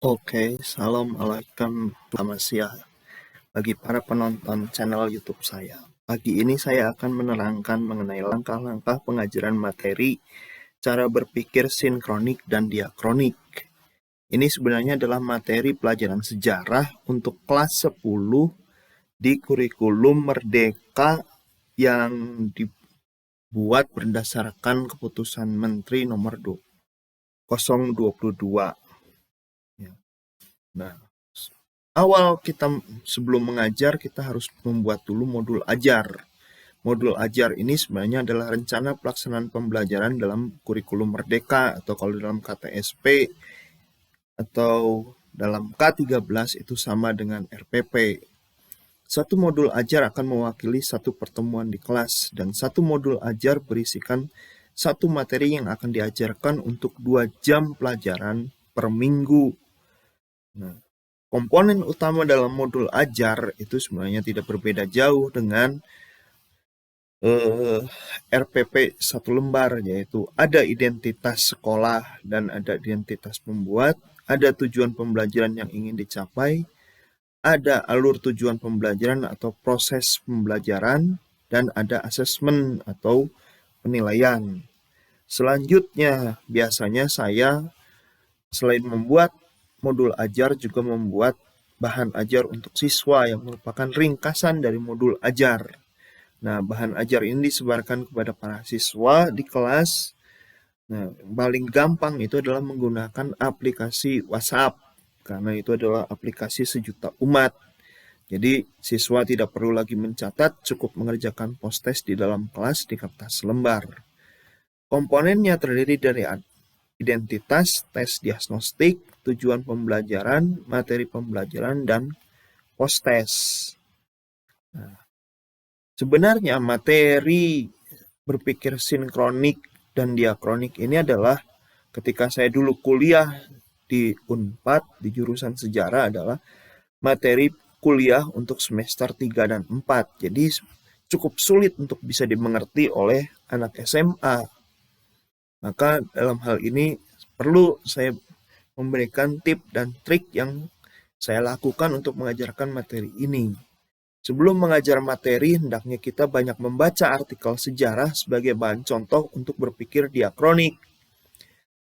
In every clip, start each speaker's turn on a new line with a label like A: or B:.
A: Oke, Assalamualaikum, selamat siang bagi para penonton channel YouTube saya. Pagi ini saya akan menerangkan mengenai langkah-langkah pengajaran materi, cara berpikir sinkronik dan diakronik. Ini sebenarnya adalah materi pelajaran sejarah untuk kelas 10 di kurikulum Merdeka yang dibuat berdasarkan keputusan Menteri nomor 022. Ya. Nah, awal kita sebelum mengajar kita harus membuat dulu modul ajar. Modul ajar ini sebenarnya adalah rencana pelaksanaan pembelajaran dalam kurikulum Merdeka atau kalau dalam KTSP atau dalam K13 itu sama dengan RPP. Satu modul ajar akan mewakili satu pertemuan di kelas dan satu modul ajar berisikan satu materi yang akan diajarkan untuk 2 jam pelajaran per minggu. Nah, komponen utama dalam modul ajar itu sebenarnya tidak berbeda jauh dengan RPP 1 lembar, yaitu ada identitas sekolah dan ada identitas pembuat, ada tujuan pembelajaran yang ingin dicapai, ada alur tujuan pembelajaran atau proses pembelajaran, dan ada asesmen atau penilaian. Selanjutnya, biasanya saya selain membuat modul ajar juga membuat bahan ajar untuk siswa yang merupakan ringkasan dari modul ajar. Nah, bahan ajar ini disebarkan kepada para siswa di kelas. Nah, yang paling gampang itu adalah menggunakan aplikasi WhatsApp, karena itu adalah aplikasi sejuta umat. Jadi, siswa tidak perlu lagi mencatat, cukup mengerjakan post-test di dalam kelas di kertas lembar. Komponennya terdiri dari identitas, tes diagnostik, tujuan pembelajaran, materi pembelajaran, dan post-test. Nah, sebenarnya materi berpikir sinkronik dan diakronik ini adalah ketika saya dulu kuliah di Unpad di jurusan sejarah adalah materi kuliah untuk semester 3 dan 4. Jadi cukup sulit untuk bisa dimengerti oleh anak SMA. Maka dalam hal ini perlu saya memberikan tip dan trik yang saya lakukan untuk mengajarkan materi ini. Sebelum mengajar materi, hendaknya kita banyak membaca artikel sejarah sebagai bahan contoh untuk berpikir diakronik.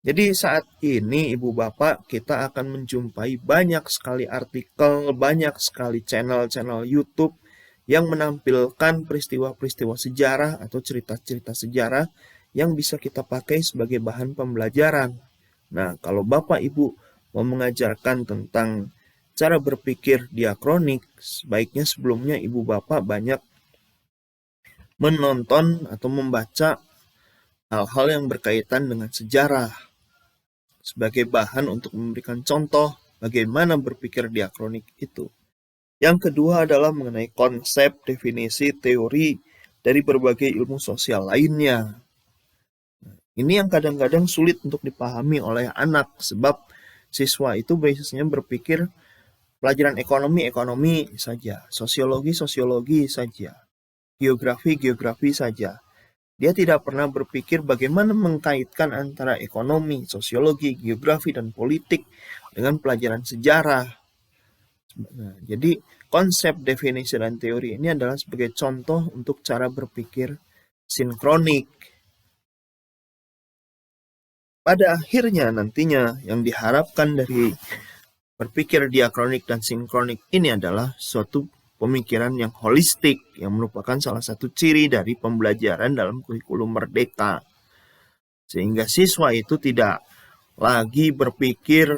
A: Jadi saat ini Ibu Bapak kita akan menjumpai banyak sekali artikel, banyak sekali channel-channel YouTube yang menampilkan peristiwa-peristiwa sejarah atau cerita-cerita sejarah yang bisa kita pakai sebagai bahan pembelajaran. Nah, kalau Bapak Ibu mau mengajarkan tentang cara berpikir diakronik, sebaiknya sebelumnya Ibu Bapak banyak menonton atau membaca hal-hal yang berkaitan dengan sejarah sebagai bahan untuk memberikan contoh bagaimana berpikir diakronik itu. Yang kedua adalah mengenai konsep, definisi, teori dari berbagai ilmu sosial lainnya. Ini yang kadang-kadang sulit untuk dipahami oleh anak sebab siswa itu biasanya berpikir pelajaran ekonomi saja, sosiologi saja, geografi saja. Dia tidak pernah berpikir bagaimana mengkaitkan antara ekonomi, sosiologi, geografi, dan politik dengan pelajaran sejarah. Nah, jadi konsep, definisi, dan teori ini adalah sebagai contoh untuk cara berpikir sinkronik. Pada akhirnya nantinya yang diharapkan dari berpikir diakronik dan sinkronik ini adalah suatu pemikiran yang holistik yang merupakan salah satu ciri dari pembelajaran dalam kurikulum Merdeka. Sehingga siswa itu tidak lagi berpikir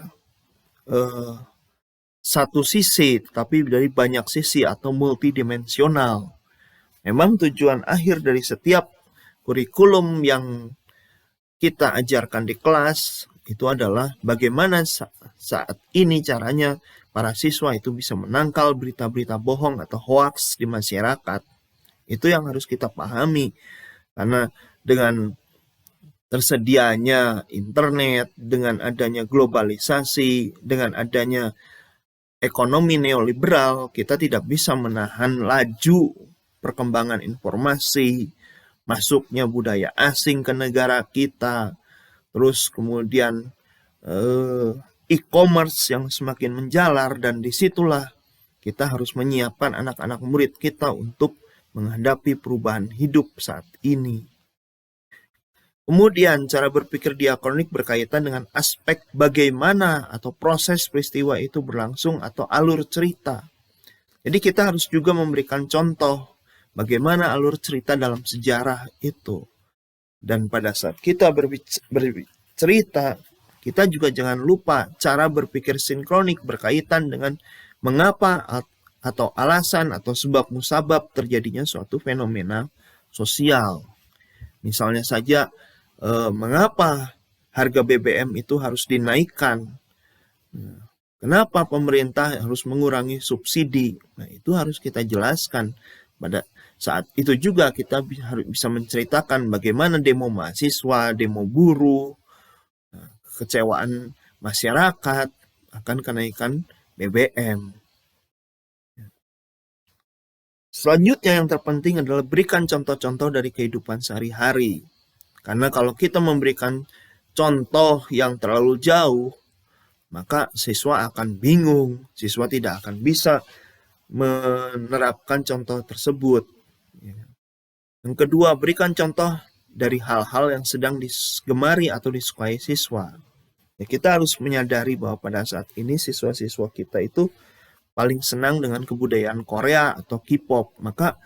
A: satu sisi, tapi dari banyak sisi atau multidimensional. Memang tujuan akhir dari setiap kurikulum yang kita ajarkan di kelas itu adalah bagaimana saat ini caranya para siswa itu bisa menangkal berita-berita bohong atau hoax di masyarakat. Itu yang harus kita pahami. Karena dengan tersedianya internet, dengan adanya globalisasi, dengan adanya ekonomi neoliberal, kita tidak bisa menahan laju perkembangan informasi, masuknya budaya asing ke negara kita, terus kemudian e-commerce yang semakin menjalar, dan disitulah kita harus menyiapkan anak-anak murid kita untuk menghadapi perubahan hidup saat ini. Kemudian cara berpikir diakronik berkaitan dengan aspek bagaimana atau proses peristiwa itu berlangsung atau alur cerita. Jadi kita harus juga memberikan contoh bagaimana alur cerita dalam sejarah itu. Dan pada saat kita bercerita, kita juga jangan lupa cara berpikir sinkronik berkaitan dengan mengapa atau alasan atau sebab musabab terjadinya suatu fenomena sosial. Misalnya saja, mengapa harga BBM itu harus dinaikkan? Kenapa pemerintah harus mengurangi subsidi? Nah, itu harus kita jelaskan. Pada saat itu juga kita harus bisa menceritakan bagaimana demo mahasiswa, demo buruh, kekecewaan masyarakat akan kenaikan BBM. Selanjutnya yang terpenting adalah berikan contoh-contoh dari kehidupan sehari-hari. Karena kalau kita memberikan contoh yang terlalu jauh, maka siswa akan bingung, siswa tidak akan bisa menerapkan contoh tersebut. Yang kedua, berikan contoh dari hal-hal yang sedang digemari atau disukai siswa. Ya, kita harus menyadari bahwa pada saat ini siswa-siswa kita itu paling senang dengan kebudayaan Korea atau K-pop. Maka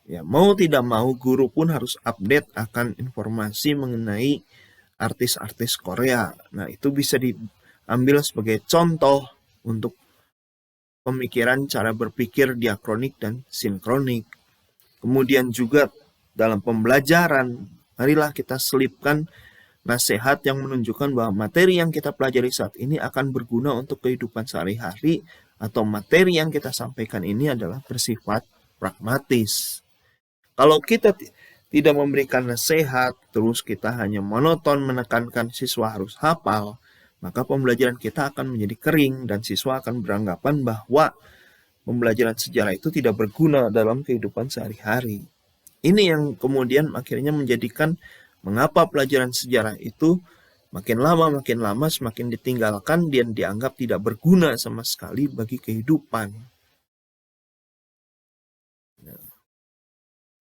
A: ya mau tidak mau guru pun harus update akan informasi mengenai artis-artis Korea. Nah, itu bisa diambil sebagai contoh untuk pemikiran cara berpikir diakronik dan sinkronik. Kemudian juga dalam pembelajaran, marilah kita selipkan nasihat yang menunjukkan bahwa materi yang kita pelajari saat ini akan berguna untuk kehidupan sehari-hari, atau materi yang kita sampaikan ini adalah bersifat pragmatis. Kalau kita tidak memberikan nasihat, terus kita hanya monoton menekankan siswa harus hafal, maka pembelajaran kita akan menjadi kering dan siswa akan beranggapan bahwa pembelajaran sejarah itu tidak berguna dalam kehidupan sehari-hari. Ini yang kemudian akhirnya menjadikan mengapa pelajaran sejarah itu makin lama semakin ditinggalkan dan dianggap tidak berguna sama sekali bagi kehidupan.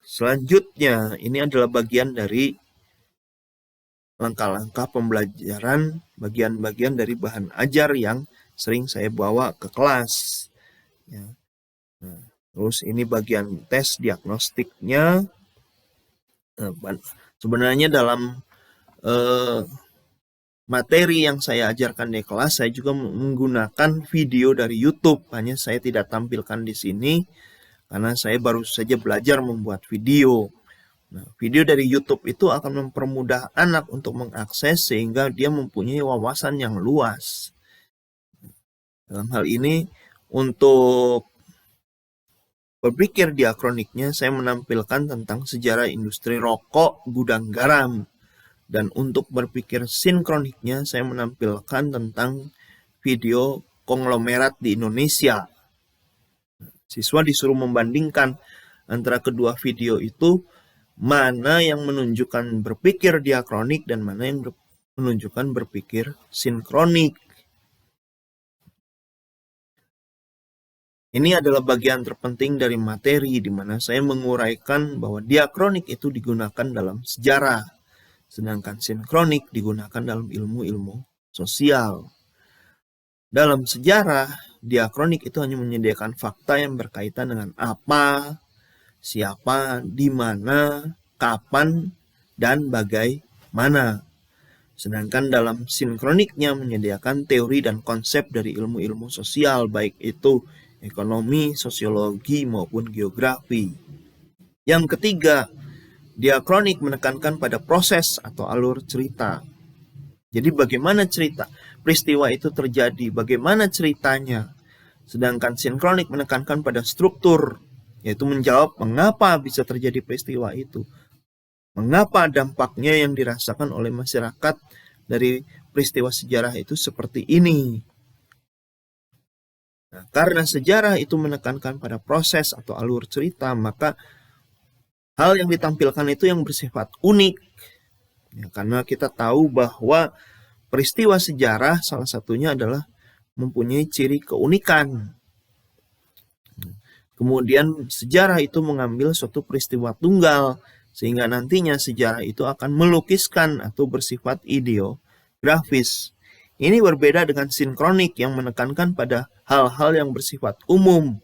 A: Selanjutnya, ini adalah bagian dari langkah-langkah pembelajaran, bagian-bagian dari bahan ajar yang sering saya bawa ke kelas. Ya. Nah, terus ini bagian tes diagnostiknya. Sebenarnya dalam materi yang saya ajarkan di kelas, saya juga menggunakan video dari YouTube. Hanya saya tidak tampilkan di sini karena saya baru saja belajar membuat video. Nah, video dari YouTube itu akan mempermudah anak untuk mengakses sehingga dia mempunyai wawasan yang luas. Dalam hal ini, untuk berpikir diakroniknya, saya menampilkan tentang sejarah industri rokok, gudang garam. Dan untuk berpikir sinkroniknya, saya menampilkan tentang video konglomerat di Indonesia. Siswa disuruh membandingkan antara kedua video itu, mana yang menunjukkan berpikir diakronik dan mana yang menunjukkan berpikir sinkronik. Ini adalah bagian terpenting dari materi di mana saya menguraikan bahwa diakronik itu digunakan dalam sejarah, sedangkan sinkronik digunakan dalam ilmu-ilmu sosial. Dalam sejarah, diakronik itu hanya menyediakan fakta yang berkaitan dengan apa, siapa, di mana, kapan, dan bagaimana. Sedangkan dalam sinkroniknya menyediakan teori dan konsep dari ilmu-ilmu sosial, baik itu ekonomi, sosiologi, maupun geografi. Yang ketiga, diakronik menekankan pada proses atau alur cerita. Jadi bagaimana cerita peristiwa itu terjadi, bagaimana ceritanya. Sedangkan sinkronik menekankan pada struktur, yaitu menjawab mengapa bisa terjadi peristiwa itu. Mengapa dampaknya yang dirasakan oleh masyarakat dari peristiwa sejarah itu seperti ini. Nah, karena sejarah itu menekankan pada proses atau alur cerita, maka hal yang ditampilkan itu yang bersifat unik. Ya, karena kita tahu bahwa peristiwa sejarah salah satunya adalah mempunyai ciri keunikan. Kemudian sejarah itu mengambil suatu peristiwa tunggal, sehingga nantinya sejarah itu akan melukiskan atau bersifat ideografis. Ini berbeda dengan sinkronik yang menekankan pada hal-hal yang bersifat umum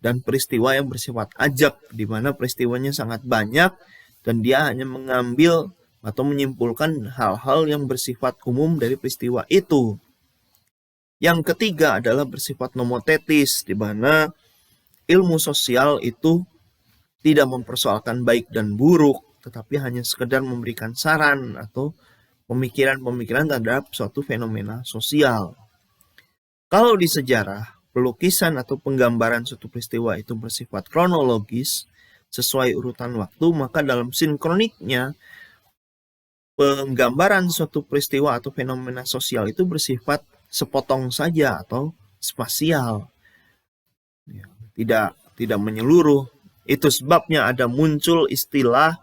A: dan peristiwa yang bersifat ajak, di mana peristiwanya sangat banyak dan dia hanya mengambil atau menyimpulkan hal-hal yang bersifat umum dari peristiwa itu. Yang ketiga adalah bersifat nomotetis, di mana ilmu sosial itu tidak mempersoalkan baik dan buruk, tetapi hanya sekedar memberikan saran atau pemikiran-pemikiran terhadap suatu fenomena sosial. Kalau di sejarah, pelukisan atau penggambaran suatu peristiwa itu bersifat kronologis, sesuai urutan waktu, maka dalam sinkroniknya, penggambaran suatu peristiwa atau fenomena sosial itu bersifat sepotong saja atau spasial. Tidak menyeluruh. Itu sebabnya ada muncul istilah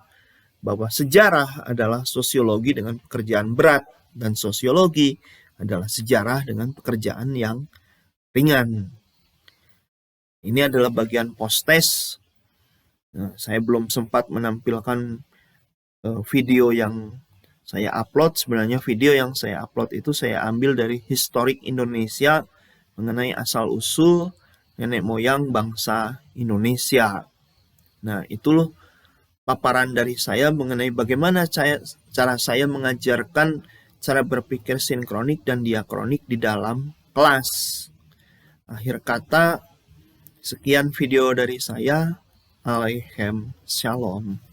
A: bahwa sejarah adalah sosiologi dengan pekerjaan berat dan sosiologi adalah sejarah dengan pekerjaan yang ringan. Ini adalah bagian post-test. Nah, saya belum sempat menampilkan video yang saya upload. Sebenarnya video yang saya upload itu saya ambil dari Historik Indonesia mengenai asal-usul nenek moyang bangsa Indonesia. Nah, itu loh paparan dari saya mengenai bagaimana cara saya mengajarkan cara berpikir sinkronik dan diakronik di dalam kelas. Akhir kata, sekian video dari saya. Alaikum Shalom.